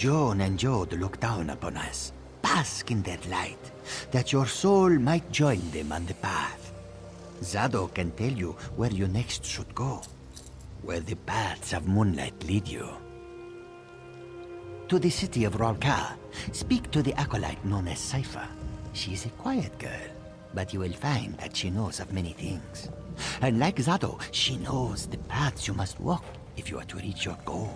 Joan and Jode look down upon us. Bask in that light, that your soul might join them on the path. Zado can tell you where you next should go, where the paths of moonlight lead you. To the city of Rolka, speak to the acolyte known as Cypher. She is a quiet girl, but you will find that she knows of many things. And like Zado, she knows the paths you must walk if you are to reach your goal.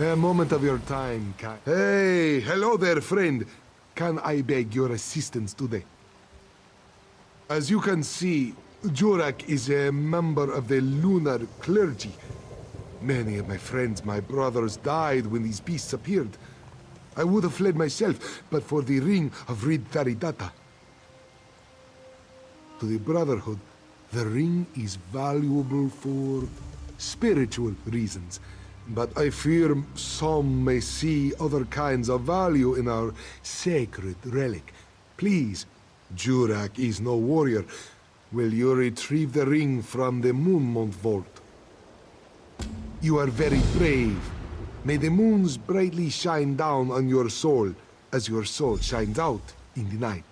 A moment of your time, Hey, hello there, friend. Can I beg your assistance today? As you can see, Jurak is a member of the lunar clergy. Many of my friends, my brothers, died when these beasts appeared. I would have fled myself, but for the ring of Rid Tharidata. To the Brotherhood, the ring is valuable for spiritual reasons. But I fear some may see other kinds of value in our sacred relic. Please, Jurak is no warrior. Will you retrieve the ring from the Moonmont vault? You are very brave. May the moons brightly shine down on your soul as your soul shines out in the night.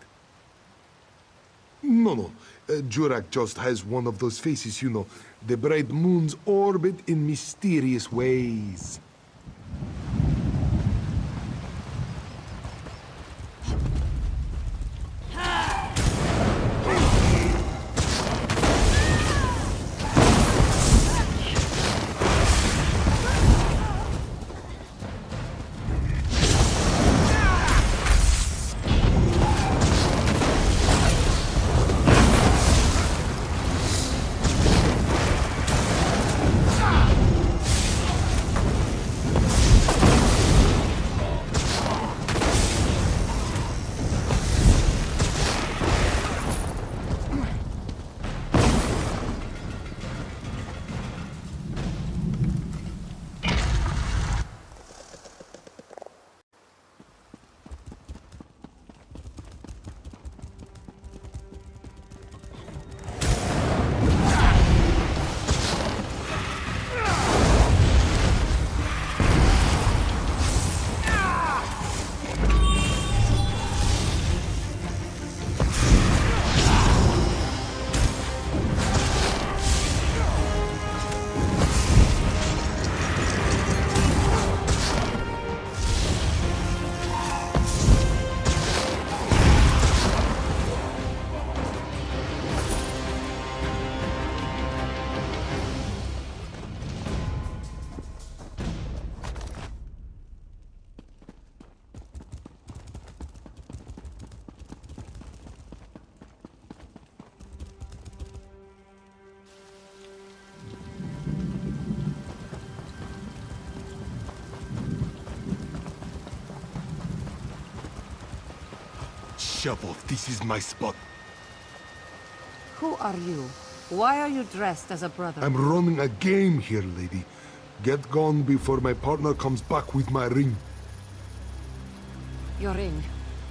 No. Jurak just has one of those faces, you know. The bright moons orbit in mysterious ways. shovel. This is my spot. Who are you? Why are you dressed as a brother? I'm running a game here, lady. Get gone before my partner comes back with my ring. Your ring.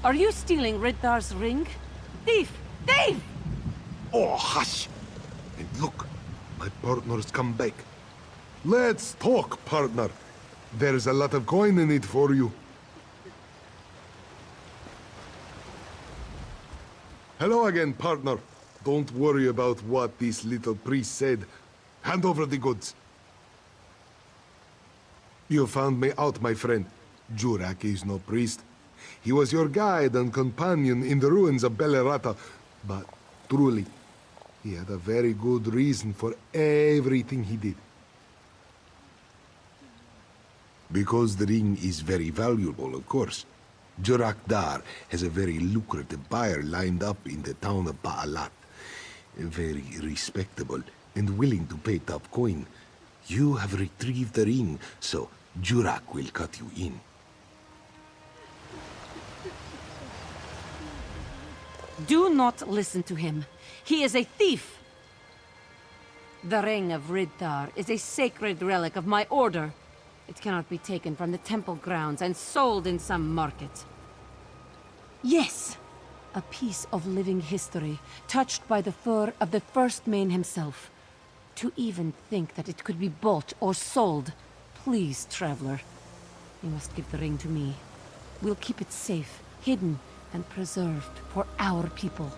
Are you stealing Riddar's ring? Thief! Thief! Oh, hush! And look, my partner's come back. Let's talk, partner. There's a lot of coin in it for you. Hello again, partner. Don't worry about what this little priest said. Hand over the goods. You found me out, my friend. Jurak is no priest. He was your guide and companion in the ruins of Belerata, but truly, he had a very good reason for everything he did. Because the ring is very valuable, of course. Jurak Dar has a very lucrative buyer lined up in the town of Baalat. Very respectable and willing to pay top coin. You have retrieved the ring, so Jurak will cut you in. Do not listen to him. He is a thief! The ring of Riddar is a sacred relic of my order. It cannot be taken from the temple grounds and sold in some market. Yes! A piece of living history, touched by the fur of the first man himself. To even think that it could be bought or sold. Please, traveler. You must give the ring to me. We'll keep it safe, hidden, and preserved for our people.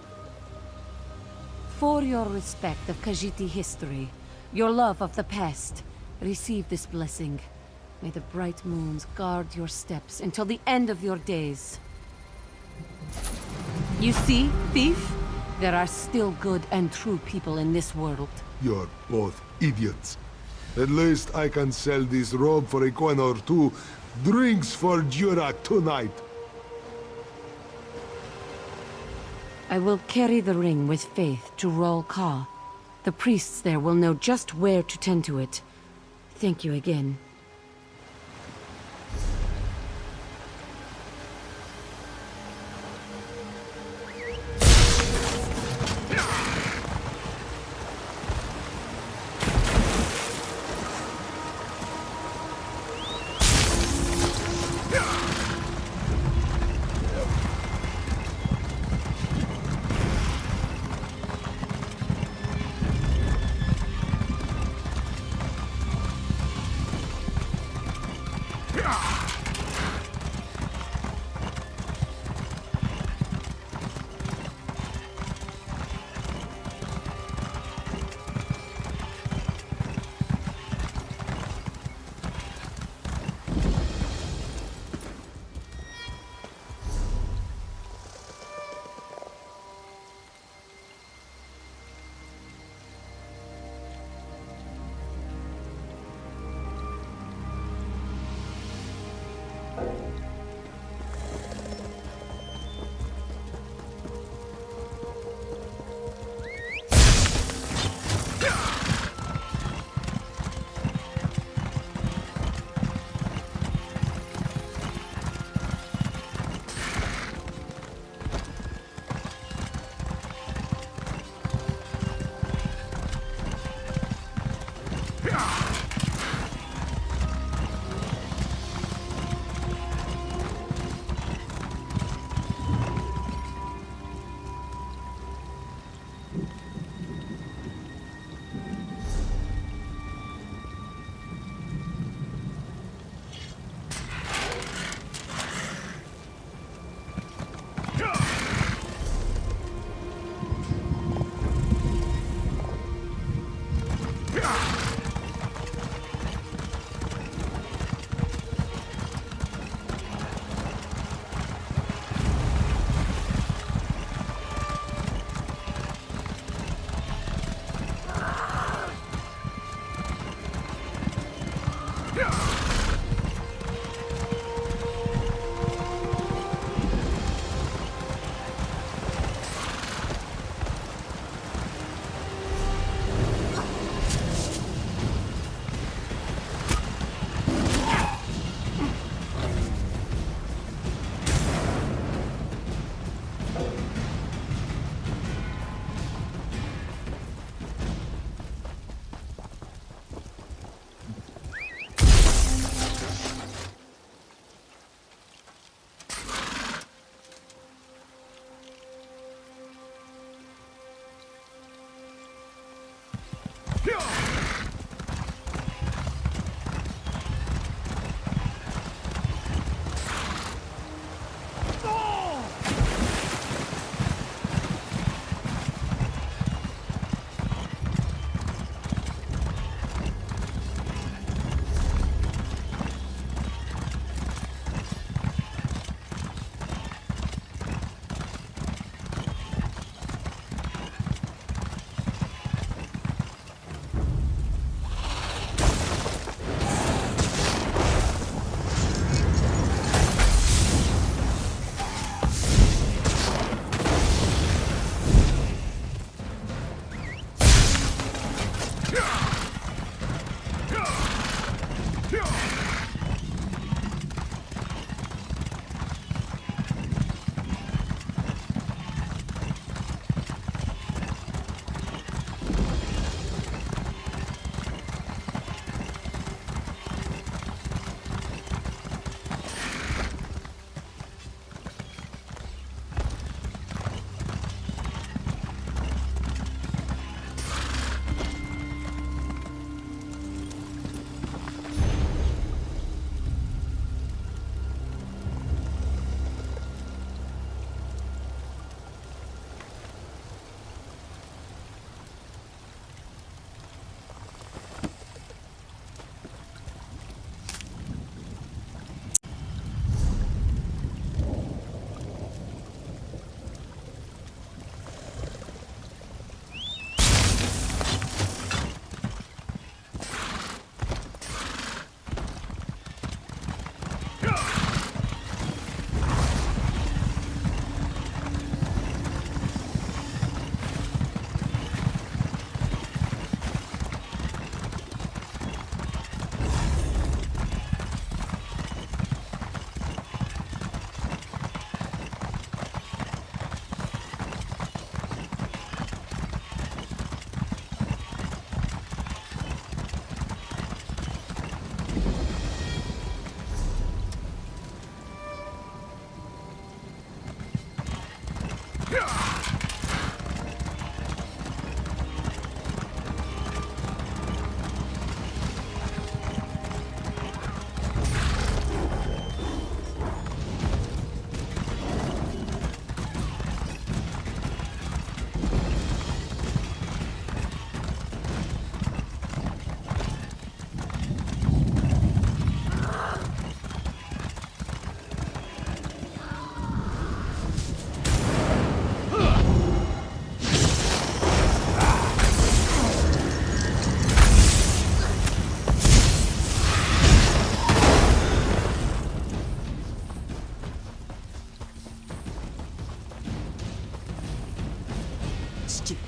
For your respect of Khajiiti history, your love of the past, receive this blessing. May the bright moons guard your steps until the end of your days. You see, thief? There are still good and true people in this world. You're both idiots. At least I can sell this robe for a coin or two. Drinks for Jurak tonight. I will carry the ring with faith to Rol Ka. The priests there will know just where to tend to it. Thank you again.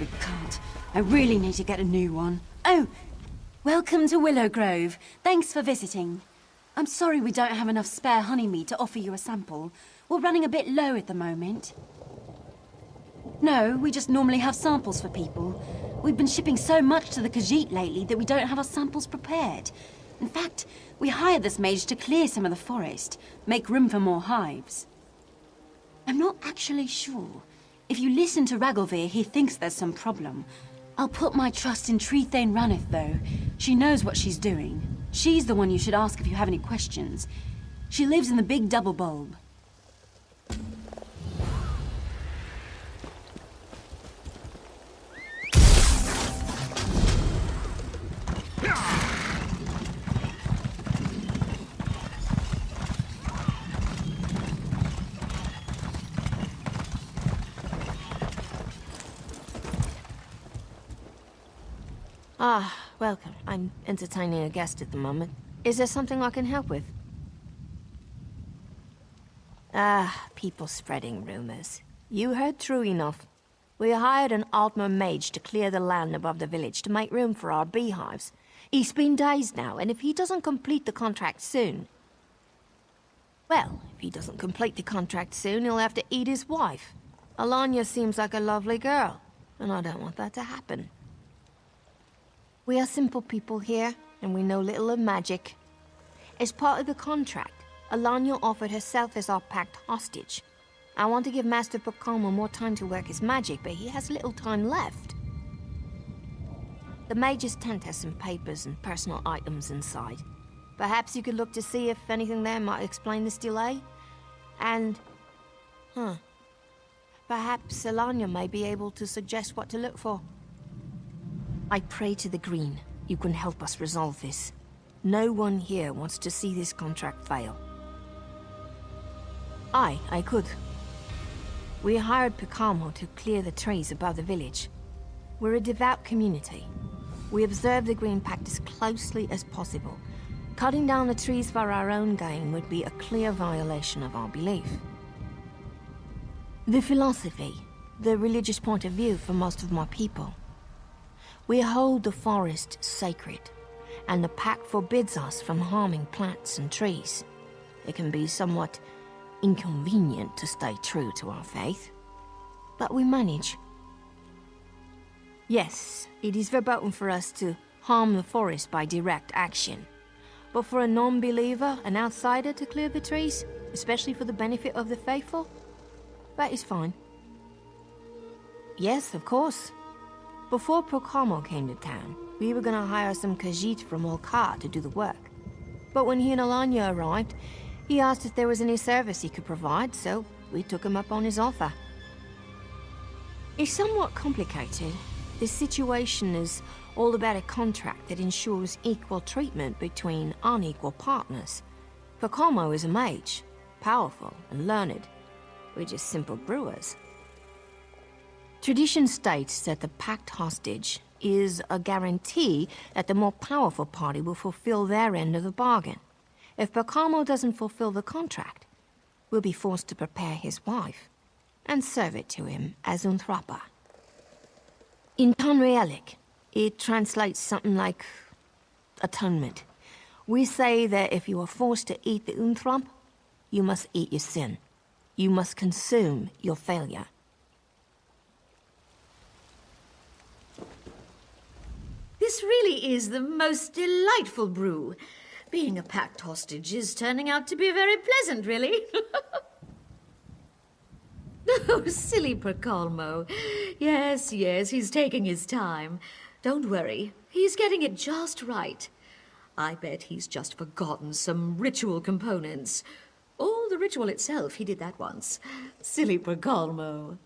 stupid cart. I really need to get a new one. Oh, welcome to Willow Grove. Thanks for visiting. I'm sorry we don't have enough spare honey meat to offer you a sample. We're running a bit low at the moment. No, we just normally have samples for people. We've been shipping so much to the Khajiit lately that we don't have our samples prepared. In fact, we hired this mage to clear some of the forest, make room for more hives. I'm not actually sure. If you listen to Ragelvir, he thinks there's some problem. I'll put my trust in Trethane Ranith, though. She knows what she's doing. She's the one you should ask if you have any questions. She lives in the big double bulb. Ah, welcome. I'm entertaining a guest at the moment. Is there something I can help with? Ah, people spreading rumors. You heard true enough. We hired an Altmer mage to clear the land above the village to make room for our beehives. He's been days now, and if he doesn't complete the contract soon... Well, if he doesn't complete the contract soon, he'll have to eat his wife. Alanya seems like a lovely girl, and I don't want that to happen. We are simple people here, and we know little of magic. As part of the contract, Alanya offered herself as our packed hostage. I want to give Master Pacoma more time to work his magic, but he has little time left. The mage's tent has some papers and personal items inside. Perhaps you could look to see if anything there might explain this delay. And... perhaps Alanya may be able to suggest what to look for. I pray to the Green, you can help us resolve this. No one here wants to see this contract fail. I could. We hired Picamo to clear the trees above the village. We're a devout community. We observe the Green Pact as closely as possible. Cutting down the trees for our own gain would be a clear violation of our belief. The philosophy, the religious point of view for most of my people. We hold the forest sacred, and the pact forbids us from harming plants and trees. It can be somewhat inconvenient to stay true to our faith, but we manage. Yes, it is verboten for us to harm the forest by direct action, but for a non-believer, an outsider to clear the trees, especially for the benefit of the faithful, that is fine. Yes, of course. Before Pacamo came to town, we were gonna hire some Khajiit from Olkar to do the work. But when he and Alanya arrived, he asked if there was any service he could provide, so we took him up on his offer. It's somewhat complicated. This situation is all about a contract that ensures equal treatment between unequal partners. Pacamo is a mage, powerful and learned. We're just simple brewers. Tradition states that the packed hostage is a guarantee that the more powerful party will fulfill their end of the bargain. If Pacamo doesn't fulfill the contract, we'll be forced to prepare his wife and serve it to him as Unthrapa. In Tonrealic, it translates something like atonement. We say that if you are forced to eat the Unthrap, you must eat your sin. You must consume your failure. This really is the most delightful brew. Being a packed hostage is turning out to be very pleasant, really. Oh, silly Pacamo. Yes, he's taking his time. Don't worry, he's getting it just right. I bet he's just forgotten some ritual components. Or the ritual itself, he did that once. Silly Pacamo.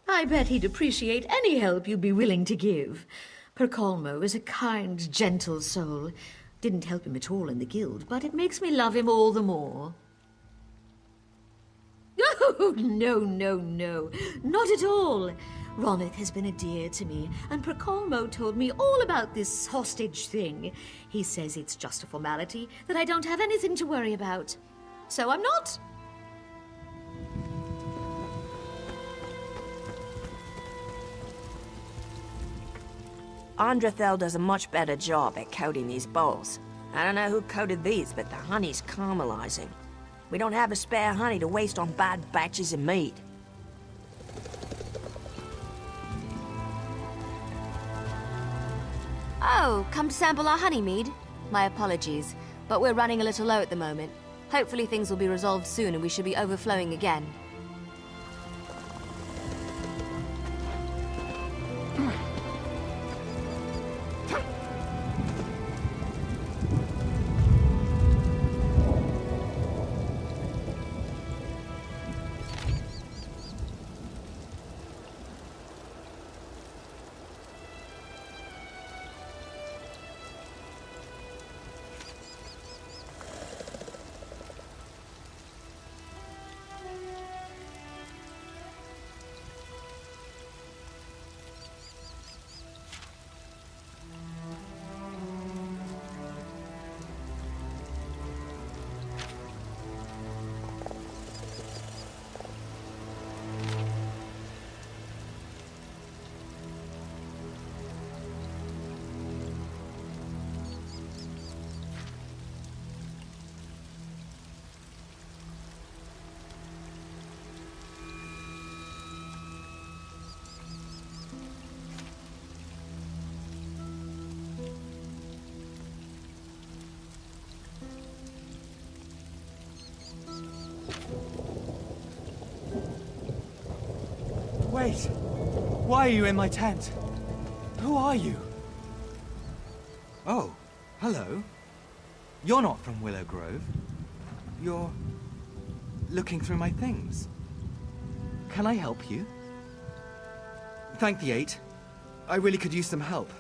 I bet he'd appreciate any help you'd be willing to give. Pacamo is a kind, gentle soul. Didn't help him at all in the guild, but it makes me love him all the more. Oh, no, not at all. Ronith has been a dear to me, and Pacamo told me all about this hostage thing. He says it's just a formality, that I don't have anything to worry about. So I'm not. Andrathel does a much better job at coating these bowls. I don't know who coated these, but the honey's caramelizing. We don't have a spare honey to waste on bad batches of meat. Oh, come to sample our honey mead? My apologies, but we're running a little low at the moment. Hopefully things will be resolved soon and we should be overflowing again. Wait! Why are you in my tent? Who are you? Oh, hello. You're not from Willow Grove. You're looking through my things. Can I help you? Thank the 8. I really could use some help.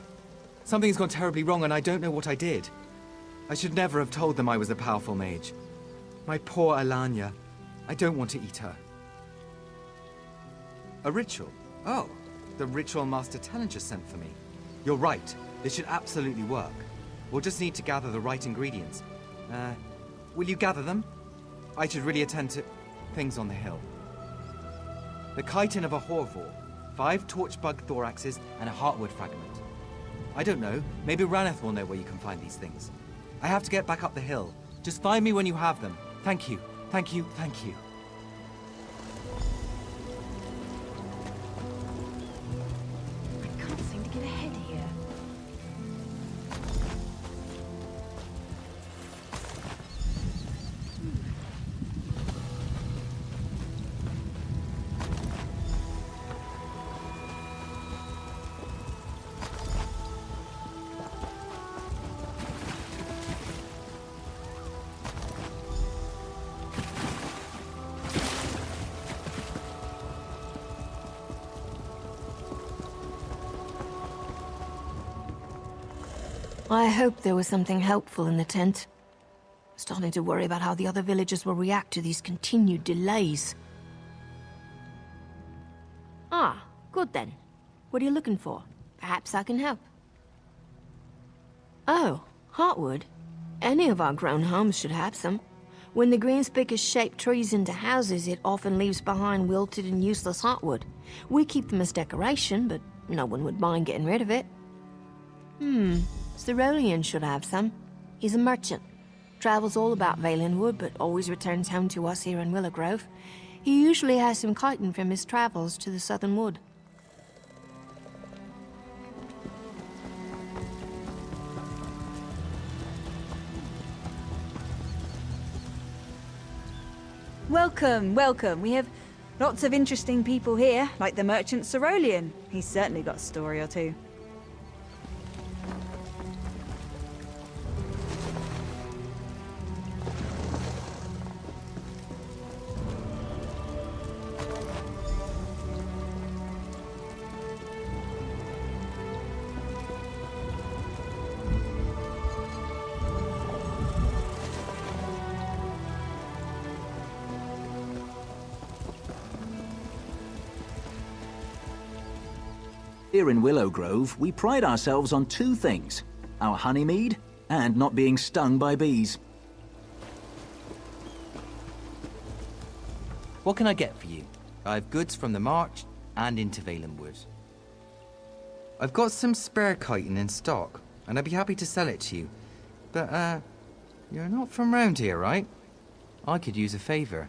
Something's gone terribly wrong and I don't know what I did. I should never have told them I was a powerful mage. My poor Alanya. I don't want to eat her. A ritual? Oh, the ritual Master Tellinger sent for me. You're right. This should absolutely work. We'll just need to gather the right ingredients. Will you gather them? I should really attend to things on the hill. The chitin of a Horvor, 5 torchbug thoraxes, and a heartwood fragment. I don't know. Maybe Raneth will know where you can find these things. I have to get back up the hill. Just find me when you have them. Thank you. Thank you. Thank you. I can't seem to get ahead here. I hoped there was something helpful in the tent. Starting to worry about how the other villagers will react to these continued delays. Ah, good then. What are you looking for? Perhaps I can help. Oh, heartwood. Any of our grown homes should have some. When the greenspickers shape trees into houses, it often leaves behind wilted and useless heartwood. We keep them as decoration, but no one would mind getting rid of it. Cerulean should have some. He's a merchant. Travels all about Valenwood, but always returns home to us here in Willow Grove. He usually has some chitin from his travels to the Southern Wood. Welcome, welcome. We have lots of interesting people here, like the merchant Cerulean. He's certainly got a story or two. Here in Willow Grove, we pride ourselves on 2 things: our honey mead and not being stung by bees. What can I get for you? I have goods from the march and into Valenwood. I've got some spare chitin in stock, and I'd be happy to sell it to you. But, you're not from round here, right? I could use a favor.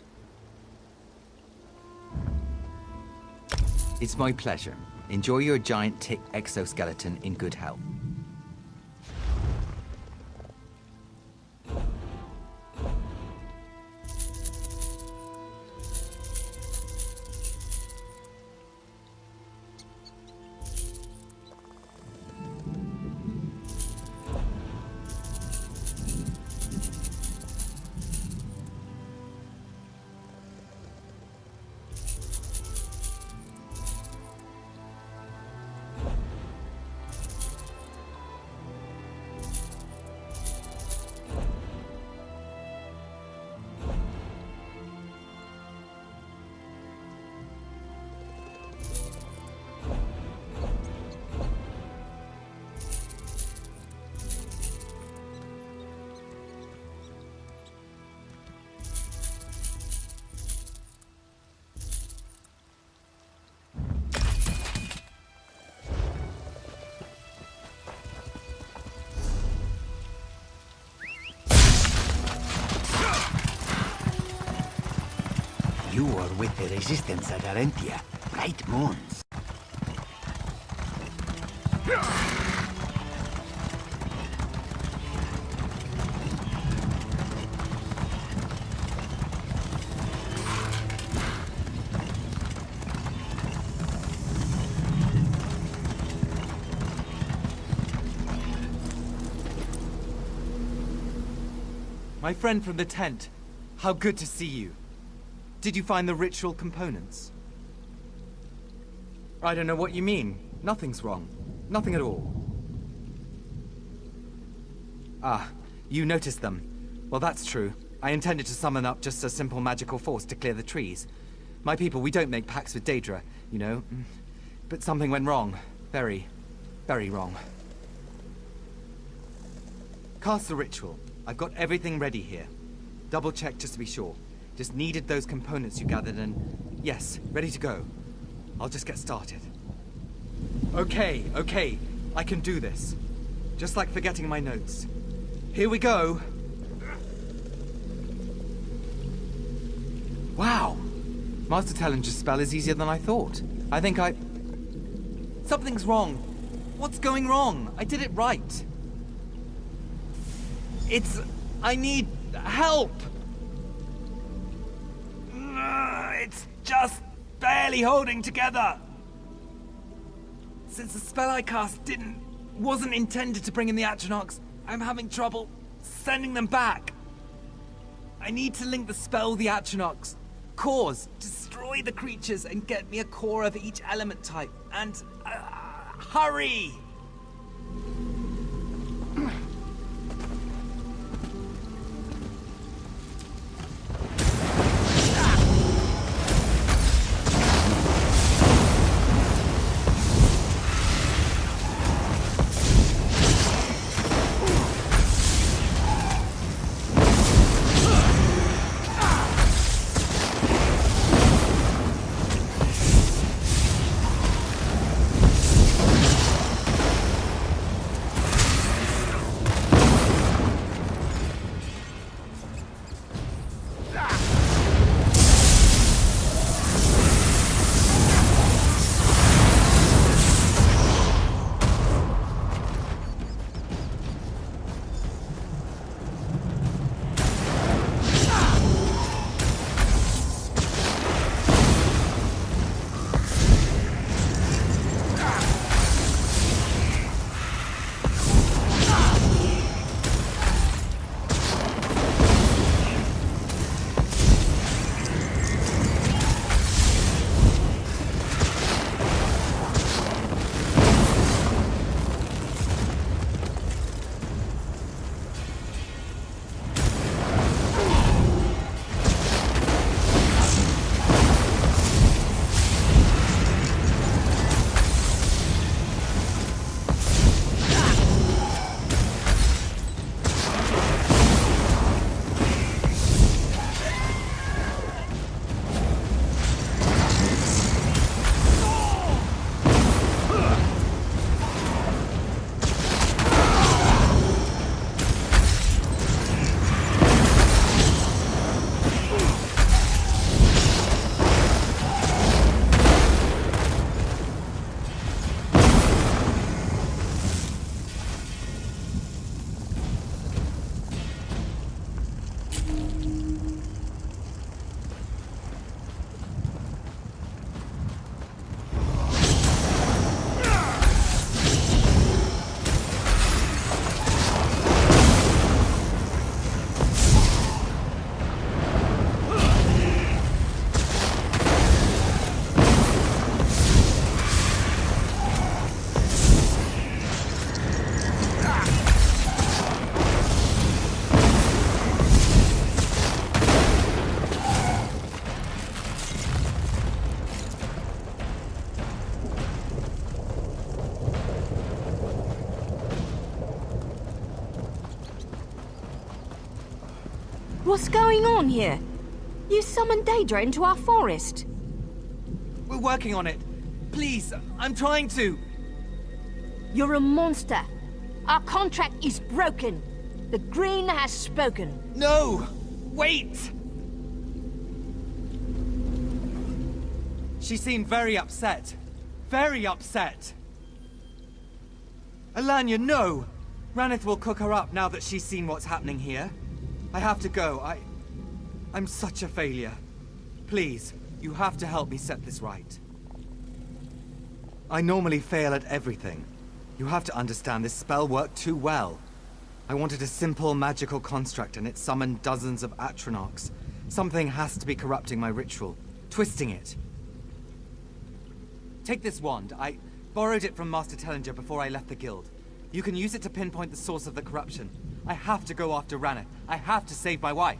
It's my pleasure. Enjoy your giant tick exoskeleton in good health. You are with the resistance at Arentia. Bright moons. My friend from the tent, how good to see you. Did you find the ritual components? I don't know what you mean. Nothing's wrong. Nothing at all. Ah, you noticed them. Well, that's true. I intended to summon up just a simple magical force to clear the trees. My people, we don't make pacts with Daedra, you know. But something went wrong. Very, very wrong. Cast the ritual. I've got everything ready here. Double check just to be sure. Just needed those components you gathered and... yes, ready to go. I'll just get started. Okay, I can do this. Just like forgetting my notes. Here we go. Wow! Master Tellinger's spell is easier than I thought. I think something's wrong. What's going wrong? I did it right. I need help! It's just barely holding together. Since the spell I cast wasn't intended to bring in the Atronachs, I'm having trouble sending them back. I need to link the spell with the Atronachs, cause, destroy the creatures, and get me a core of each element type. And hurry! What's going on here? You summoned Daedra into our forest. We're working on it. Please, I'm trying to. You're a monster. Our contract is broken. The Green has spoken. No! Wait! She seemed very upset. Very upset. Alanya, no! Ranith will cook her up now that she's seen what's happening here. I have to go. I'm such a failure. Please, you have to help me set this right. I normally fail at everything. You have to understand this spell worked too well. I wanted a simple magical construct and it summoned dozens of Atronachs. Something has to be corrupting my ritual, twisting it. Take this wand. I borrowed it from Master Tellinger before I left the guild. You can use it to pinpoint the source of the corruption. I have to go after Ranith. I have to save my wife.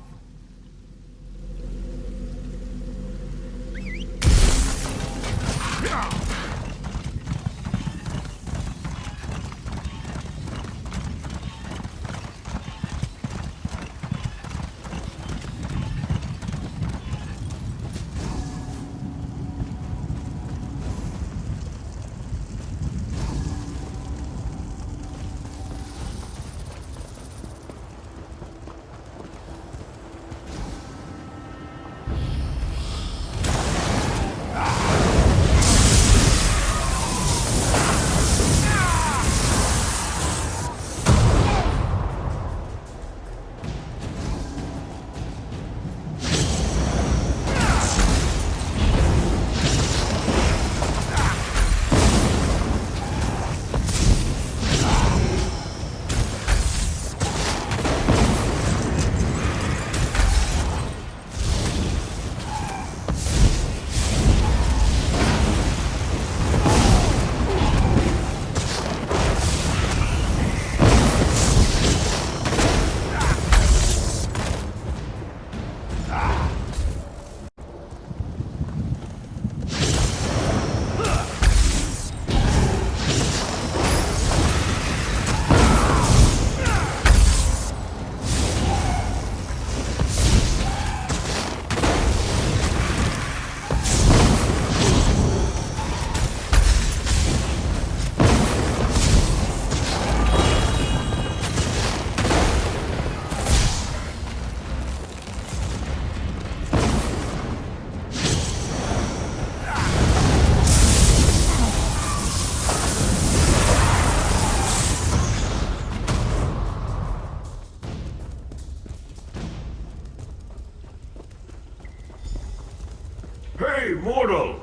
Hey, mortal!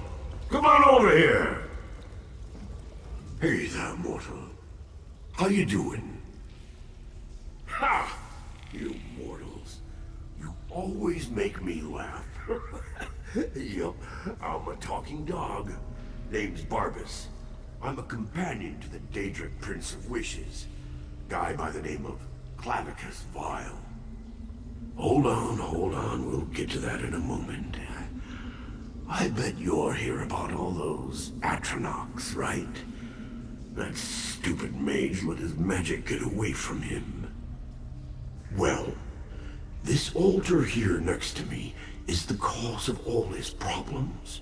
Come on over here! Hey there, mortal. How you doing? Ha! You mortals. You always make me laugh. Yup, I'm a talking dog. Name's Barbas. I'm a companion to the Daedric Prince of Wishes. Guy by the name of Clavicus Vile. Hold on, we'll get to that in a moment. I bet you're here about all those Atronachs, right? That stupid mage let his magic get away from him. Well, this altar here next to me is the cause of all his problems.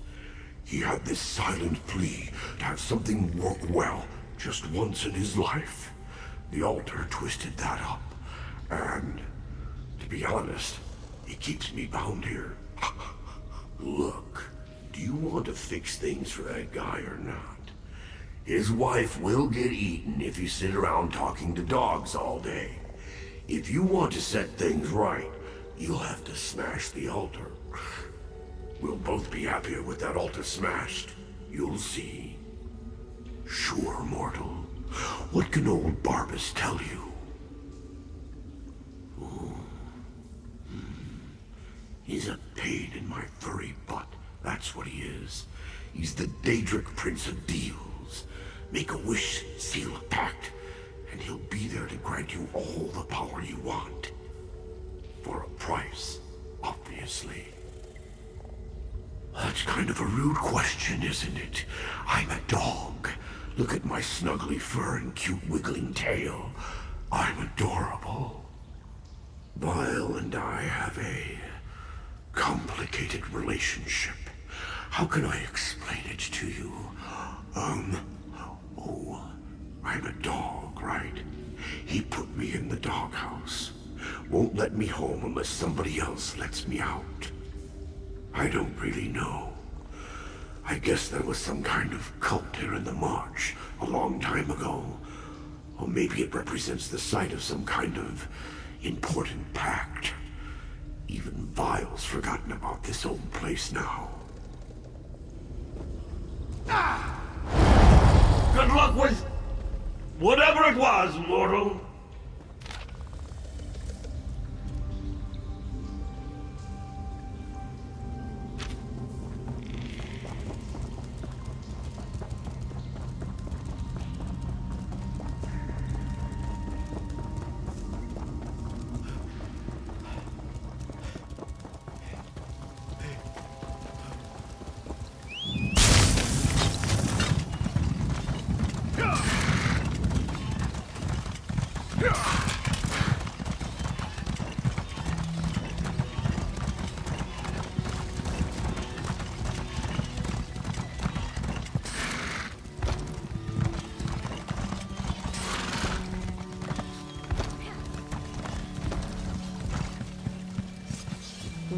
He had this silent plea to have something work well just once in his life. The altar twisted that up, and to be honest, it keeps me bound here. Look, do you want to fix things for that guy or not? His wife will get eaten if you sit around talking to dogs all day. If you want to set things right, you'll have to smash the altar. We'll both be happier with that altar smashed. You'll see. Sure, mortal. What can old Barbas tell you? Ooh. He's a pain in my furry butt. That's what he is. He's the Daedric Prince of Deals. Make a wish, seal a pact, and he'll be there to grant you all the power you want. For a price, obviously. That's kind of a rude question, isn't it? I'm a dog. Look at my snuggly fur and cute wiggling tail. I'm adorable. Vile and I have a complicated relationship. How can I explain it to you? Oh, I'm a dog, right? He put me in the doghouse. Won't let me home unless somebody else lets me out. I don't really know. I guess there was some kind of cult here in the marsh a long time ago. Or maybe it represents the site of some kind of important pact. Even Vile's forgotten about this old place now. Good luck with whatever it was, mortal.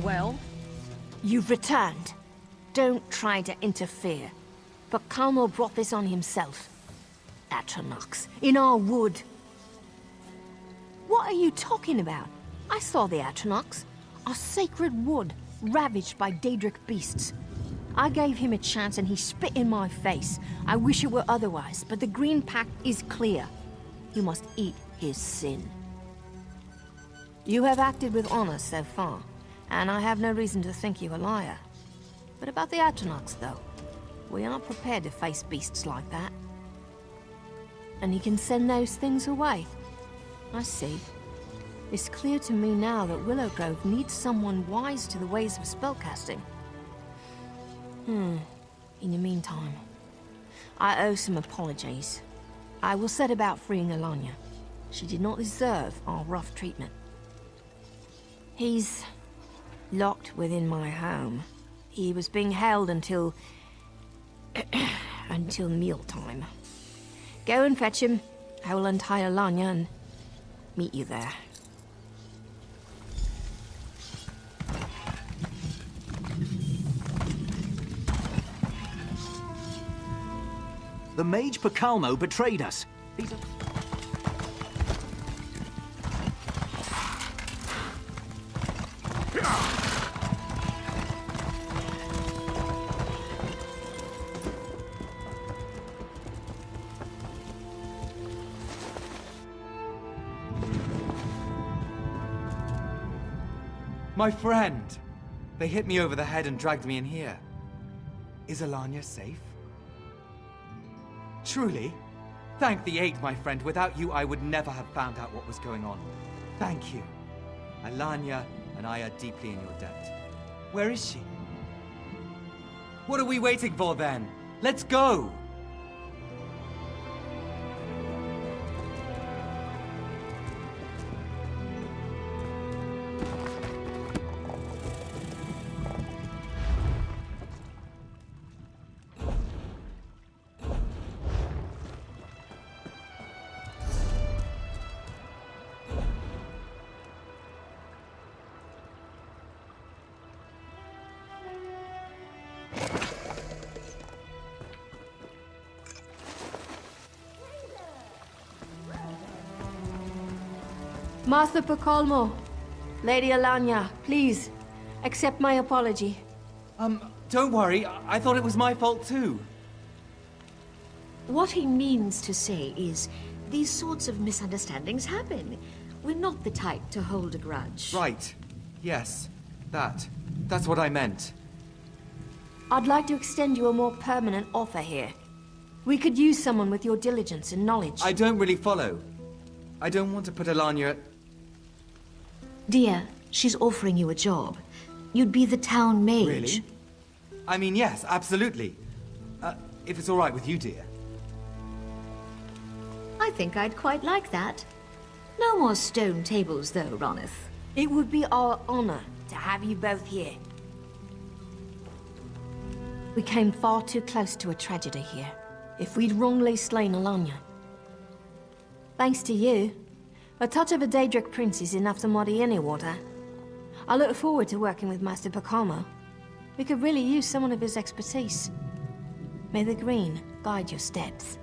Well? You've returned. Don't try to interfere. Backloggery brought this on himself. Atronachs, in our wood. What are you talking about? I saw the Atronachs. Our sacred wood, ravaged by Daedric beasts. I gave him a chance and he spit in my face. I wish it were otherwise, but the Green Pact is clear. You must eat his sin. You have acted with honor so far, and I have no reason to think you a liar. But about the Atronachs, though, we aren't prepared to face beasts like that. And he can send those things away. I see. It's clear to me now that Willowgrove needs someone wise to the ways of spellcasting. In the meantime, I owe some apologies. I will set about freeing Alanya. She did not deserve our rough treatment. He's locked within my home. He was being held until mealtime. Go and fetch him. I will untie Alanya and meet you there. The mage Backloggery betrayed us. These are... My friend! They hit me over the head and dragged me in here. Is Alanya safe? Truly? Thank the Eight, my friend. Without you, I would never have found out what was going on. Thank you. Alanya and I are deeply in your debt. Where is she? What are we waiting for, then? Let's go! Master Backloggery, Lady Alanya, please, accept my apology. Don't worry. I thought it was my fault too. What he means to say is, these sorts of misunderstandings happen. We're not the type to hold a grudge. Right. Yes. That's what I meant. I'd like to extend you a more permanent offer here. We could use someone with your diligence and knowledge. I don't really follow. I don't want to put Alanya at... Dear, she's offering you a job. You'd be the town mage. Really? I mean, yes, absolutely. If it's all right with you, dear. I think I'd quite like that. No more stone tables, though, Ronith. It would be our honor to have you both here. We came far too close to a tragedy here, if we'd wrongly slain Alanya. Thanks to you, a touch of a Daedric prince is enough to muddy any water. I look forward to working with Master Pacamo. We could really use someone of his expertise. May the green guide your steps.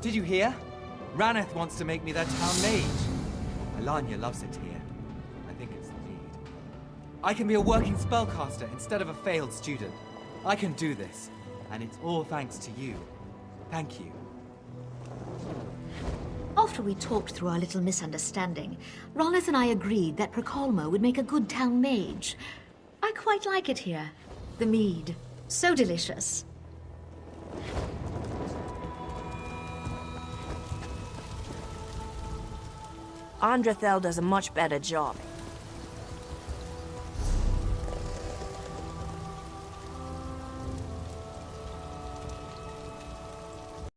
Did you hear? Raneth wants to make me their town mage. Alanya loves it here. I think it's the need. I can be a working spellcaster instead of a failed student. I can do this, and it's all thanks to you. Thank you. After we talked through our little misunderstanding, Raneth and I agreed that Pacamo would make a good town mage. I quite like it here. The mead. So delicious. Andrathel does a much better job.